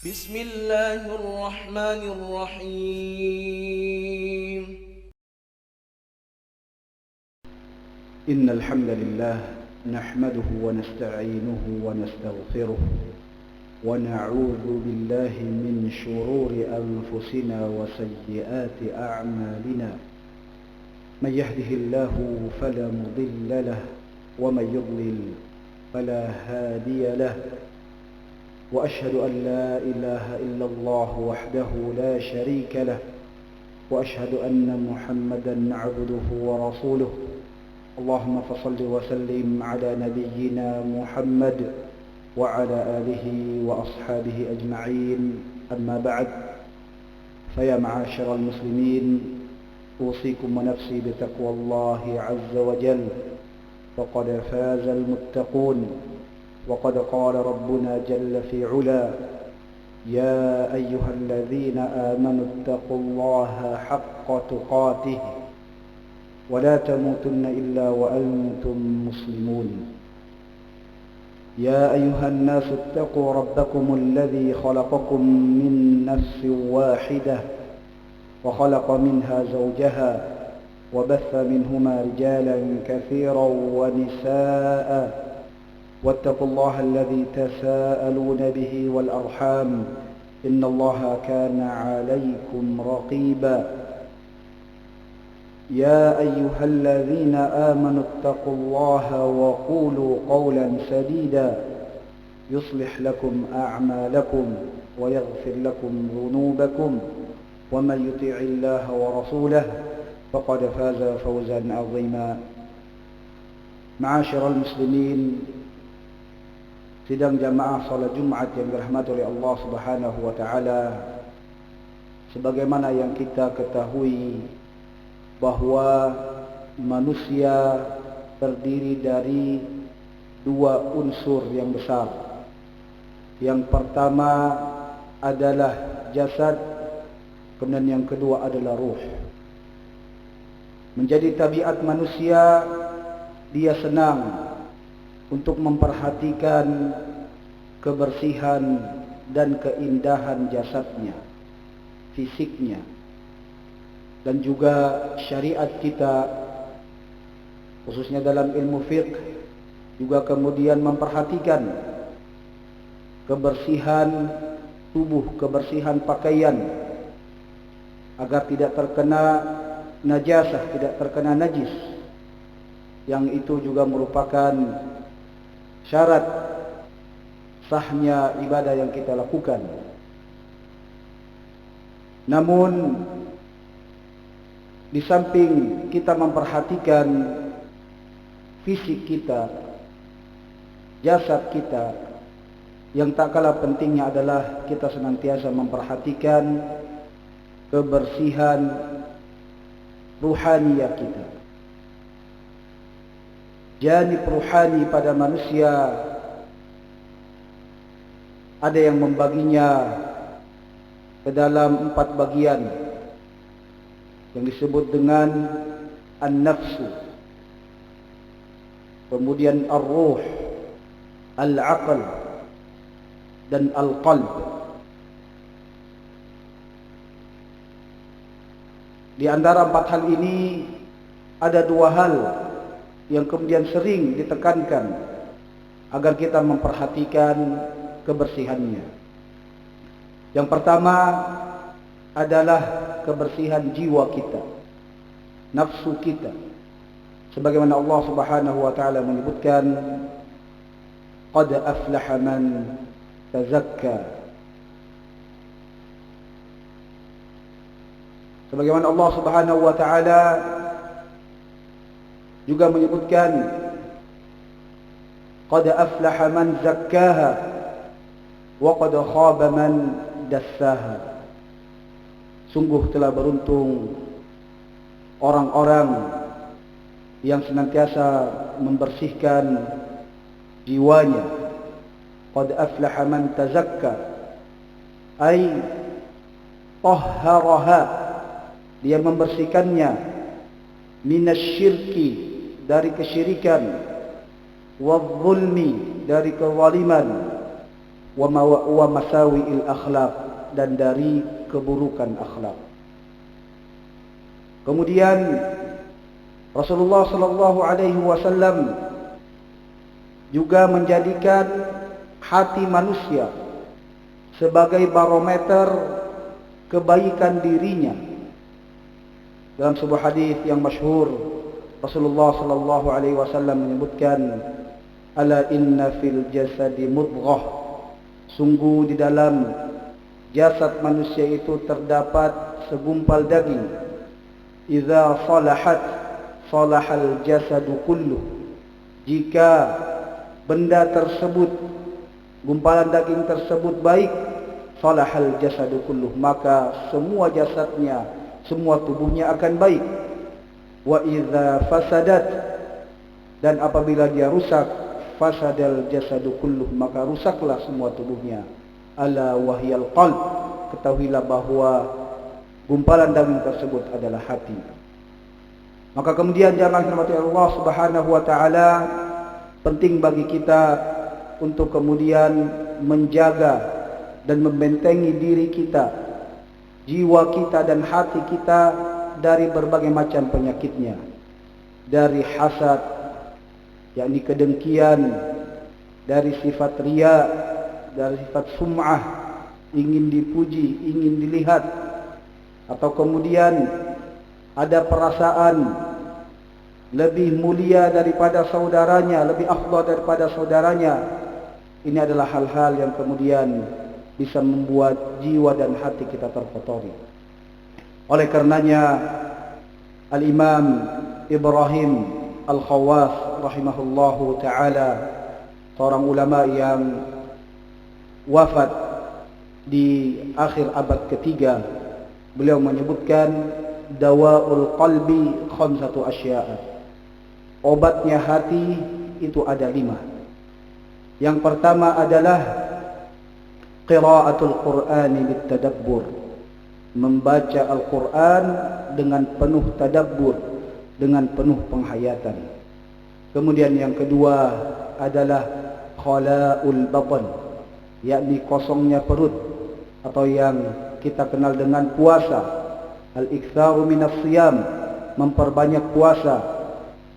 بسم الله الرحمن الرحيم. إن الحمد لله نحمده ونستعينه ونستغفره ونعوذ بالله من شرور أنفسنا وسيئات أعمالنا. من يهده الله فلا مضل له ومن يضلل فلا هادي له، وأشهد أن لا إله إلا الله وحده لا شريك له، وأشهد أن محمدا عبده ورسوله. اللهم فصل وسلم على نبينا محمد وعلى آله وأصحابه أجمعين. أما بعد، فيا معاشر المسلمين، أوصيكم ونفسي بتقوى الله عز وجل، فقد فاز المتقون. وقد قال ربنا جل في علا: يا أيها الذين آمنوا اتقوا الله حق تقاته ولا تموتن إلا وأنتم مسلمون. يا أيها الناس اتقوا ربكم الذي خلقكم من نفس واحدة وخلق منها زوجها وبث منهما رجالا كثيرا ونساء، واتقوا الله الذي تساءلون به والأرحام، إن الله كان عليكم رقيبا. يا أيها الذين آمنوا اتقوا الله وقولوا قولا سديدا يصلح لكم أعمالكم ويغفر لكم ذنوبكم، ومن يطع الله ورسوله فقد فاز فوزا عظيما. معاشر المسلمين، sidang jamaah salat Jumat yang dirahmati oleh Allah Subhanahu wa taala, sebagaimana yang kita ketahui bahwa manusia terdiri dari dua unsur yang besar. Yang pertama adalah jasad, kemudian yang kedua adalah ruh. Menjadi tabiat manusia, dia senang untuk memperhatikan kebersihan dan keindahan jasadnya, fisiknya. Dan juga syariat kita, khususnya dalam ilmu fiqh, juga kemudian memperhatikan kebersihan tubuh, kebersihan pakaian, agar tidak terkena najasah, tidak terkena najis. Yang itu juga merupakan syarat sahnya ibadah yang kita lakukan. Namun, di samping kita memperhatikan fisik kita, jasad kita, yang tak kalah pentingnya adalah kita senantiasa memperhatikan kebersihan ruhaniyah kita. Janib ruhani pada manusia ada yang membaginya ke dalam 4 bagian yang disebut dengan an-nafsu, kemudian ar-ruh, al-aql, dan al-qalb. Di antara 4 hal ini ada 2 hal yang kemudian sering ditekankan agar kita memperhatikan kebersihannya. Yang pertama adalah kebersihan jiwa kita, nafsu kita. Sebagaimana Allah Subhanahu wa taala menyebutkan, qad aflaha man tazakka. Sebagaimana Allah Subhanahu wa taala juga menyebutkan, qad aflaha man zakkaha wa qad khaba man dassaha. Sungguh telah beruntung orang-orang yang senantiasa membersihkan jiwanya. Qad aflaha man tazakka, ay tahharaha, dia membersihkannya, minasyirki, dari kesyirikan, wadzulmi, dari kezaliman, wa masawi'il akhlaq, dan dari keburukan akhlak. Kemudian Rasulullah sallallahu alaihi wasallam juga menjadikan hati manusia sebagai barometer kebaikan dirinya. Dalam sebuah hadis yang masyhur, Rasulullah sallallahu alaihi wasallam menyebutkan, "Ala inna fil jasadi mudghah." Sungguh di dalam jasad manusia itu terdapat segumpal daging. "Idza salahat salahal jasadu kulluh." Jika benda tersebut, gumpalan daging tersebut baik, salahal jasadu kulluh, maka semua jasadnya, semua tubuhnya akan baik. Wa idza fasadat, dan apabila dia rusak, fasadal jasadu kulluh, maka rusaklah semua tubuhnya. Ala wahyal qalb, ketahuilah bahwa gumpalan daging tersebut adalah hati. Maka kemudian jamaah dirahmati Allah Subhanahu wa taala, penting bagi kita untuk kemudian menjaga dan membentengi diri kita, jiwa kita dan hati kita dari berbagai macam penyakitnya. Dari hasad, yakni kedengkian, dari sifat riya, dari sifat sum'ah, ingin dipuji, ingin dilihat, atau kemudian ada perasaan lebih mulia daripada saudaranya, lebih afdal daripada saudaranya. Ini adalah hal-hal yang kemudian bisa membuat jiwa dan hati kita terkotori. Oleh karenanya Al-Imam Ibrahim Al-Khawas rahimahullahu ta'ala, seorang ulama yang wafat di akhir abad ketiga, beliau menyebutkan dawaul qalbi khamsatu asya'a. Obatnya hati itu ada 5. Yang pertama adalah qiraatul Qur'ani bitadabbur, membaca Al-Quran dengan penuh tadabbur, dengan penuh penghayatan. Kemudian yang kedua adalah khala'ul batan, yakni kosongnya perut, atau yang kita kenal dengan puasa. Al-iktsaru minas siyam, memperbanyak puasa.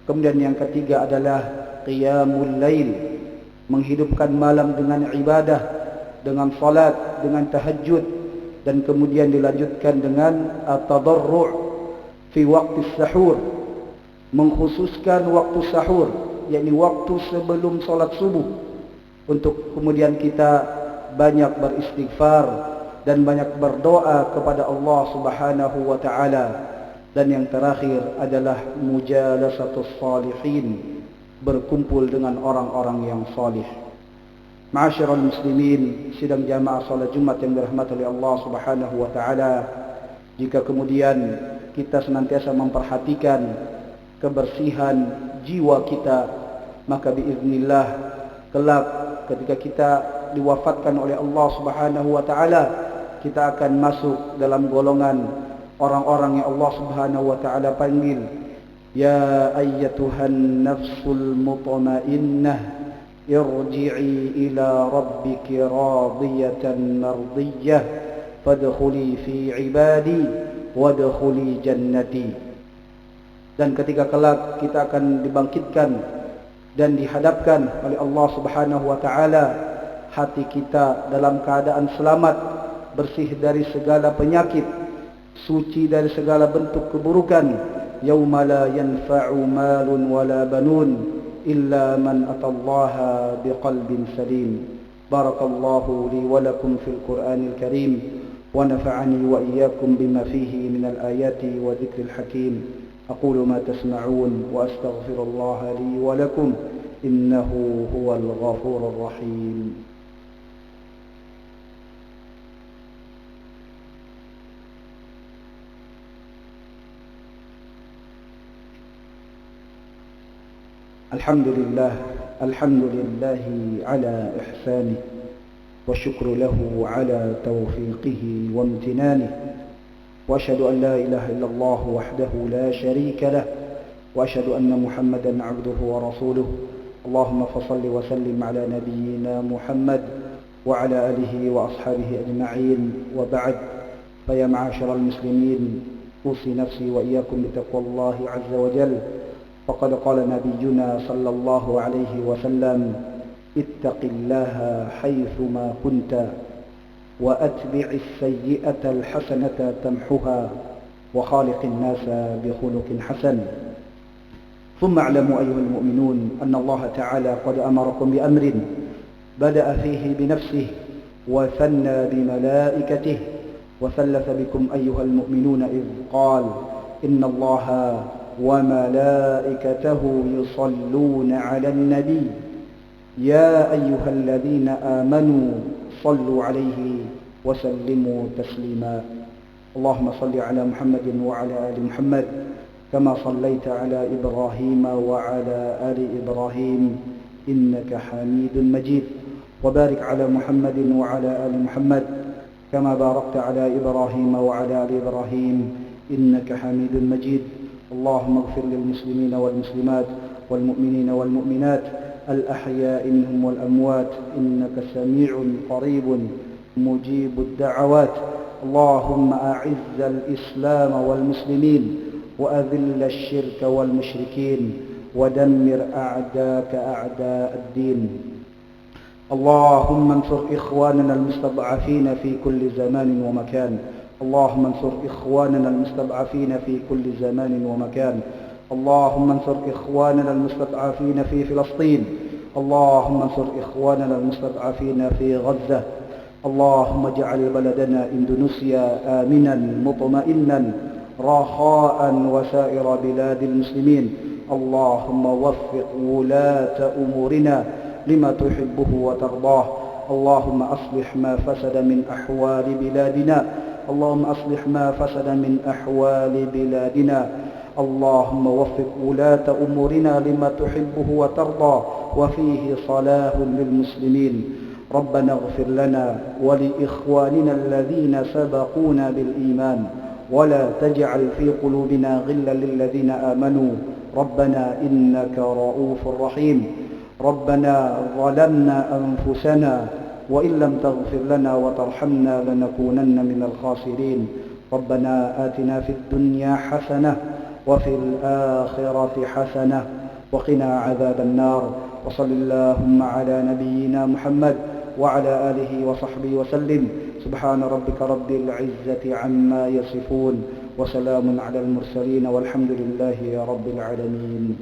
Kemudian yang ketiga adalah qiyamul lail, menghidupkan malam dengan ibadah, dengan salat, dengan tahajud. Dan kemudian dilanjutkan dengan at-tadarru' fi waqti sahur, mengkhususkan waktu sahur, yakni waktu sebelum salat subuh, untuk kemudian kita banyak beristighfar dan banyak berdoa kepada Allah Subhanahu wa taala. Dan yang terakhir adalah mujalasatus salihin, berkumpul dengan orang-orang yang salih. Ma'asyiral muslimin, sidang jamaah salat Jumat yang dirahmati oleh Allah Subhanahu wa taala, jika kemudian kita senantiasa memperhatikan kebersihan jiwa kita, maka biiznillah kelak ketika kita diwafatkan oleh Allah Subhanahu wa taala, kita akan masuk dalam golongan orang-orang yang Allah Subhanahu wa taala panggil, ya ayyatuhan nafsul mutmainnah irji'i ila rabbiki radiyatan mardiyah fadkhuli fi ibadi wadkhuli jannati. Dan ketika kelak kita akan dibangkitkan dan dihadapkan oleh Allah Subhanahu wa taala, hati kita dalam keadaan selamat, bersih dari segala penyakit, suci dari segala bentuk keburukan. Yauma la yanfa'u malun wala banun illa man atallaha biqalbin salim. Barakallahu li wa lakum fil Qur'anil Karim wa nafa'ani wa iyyakum bima fihi minal ayati wa dzikril hakim. أقول ما تسمعون وأستغفر الله لي ولكم إنه هو الغفور الرحيم. الحمد لله على إحسانه والشكر له على توفيقه وامتنانه، وأشهد أن لا إله إلا الله وحده لا شريك له، وأشهد أن محمدا عبده ورسوله. اللهم فصل وسلم على نبينا محمد وعلى آله وأصحابه أجمعين، وبعد، فيا معاشر المسلمين، أوصي نفسي وإياكم بتقوى الله عز وجل. فقد قال نبينا صلى الله عليه وسلم: اتق الله حيثما كنت وأتبع السيئة الحسنة تمحها وخالق الناس بخلق حسن. ثم اعلموا أيها المؤمنون أن الله تعالى قد أمركم بأمر بدأ فيه بنفسه وثنى بملائكته وثلث بكم أيها المؤمنون إذ قال: إن الله وملائكته يصلون على النبي يا أيها الذين آمنوا صلوا عليه وسلموا تسليما. اللهم صل على محمد وعلى آل محمد كما صليت على إبراهيم وعلى آل إبراهيم إنك حميد مجيد، وبارك على محمد وعلى آل محمد كما باركت على إبراهيم وعلى آل إبراهيم إنك حميد مجيد. اللهم اغفر للمسلمين والمسلمات والمؤمنين والمؤمنات الأحياء منهم والأموات إنك سميع قريب مجيب الدعوات. اللهم أعز الإسلام والمسلمين وأذل الشرك والمشركين ودمر أعداءك أعداء الدين. اللهم انصر إخواننا المستضعفين في كل زمان ومكان. اللهم انصر إخواننا المستضعفين في كل زمان ومكان. اللهم انصر إخواننا المستضعفين في فلسطين. اللهم انصر إخواننا المستضعفين في غزة. اللهم اجعل بلدنا إندونيسيا آمنا مطمئنا رخاء وسائر بلاد المسلمين. اللهم وفق ولاة أمورنا لما تحبه وترضاه. اللهم أصلح ما فسد من أحوال بلادنا. اللهم أصلح ما فسد من أحوال بلادنا. اللهم وفق ولاة أمورنا لما تحبه وترضى وفيه صلاح للمسلمين. ربنا اغفر لنا ولإخواننا الذين سبقونا بالإيمان ولا تجعل في قلوبنا غلا للذين آمنوا ربنا إنك رؤوف رحيم. ربنا ظلمنا أنفسنا وإن لم تغفر لنا وترحمنا لنكونن من الخاسرين. ربنا آتنا في الدنيا حسنة وفي الآخرة حسنة وقنا عذاب النار. وصل اللهم على نبينا محمد وعلى آله وصحبه وسلم. سبحان ربك رب العزة عما يصفون وسلام على المرسلين والحمد لله رب العالمين.